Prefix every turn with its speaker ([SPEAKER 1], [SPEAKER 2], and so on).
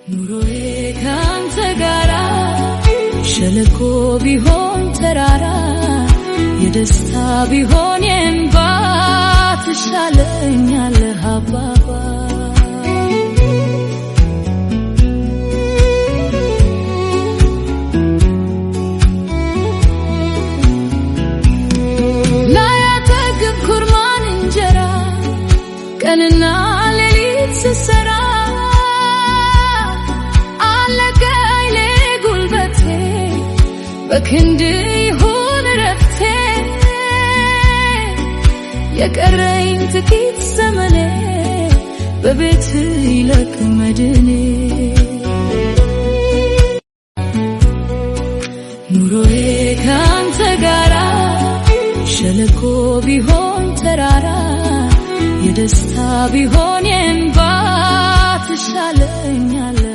[SPEAKER 1] ኑሮዬ ካንተ ጋራ ሸለቆ ቢሆን ተራራ የደስታ ቢሆን የእንባ ትሻለኛለህ አባባ ላያጠግብ ኩርማን እንጀራ ቀንና ሌሊት ስሰራ አለቀኝ ጉልበቴ በክንድ ይሁን ረፍቴ የቀረኝ ጥቂት ዘመኔ በቤት ይለቅ መድኔ ኑሮዬ ካንተ ጋራ ሸለቆ ቢሆን ተራራ የደስታ ቢሆን የእንባ ትሻለኛለህ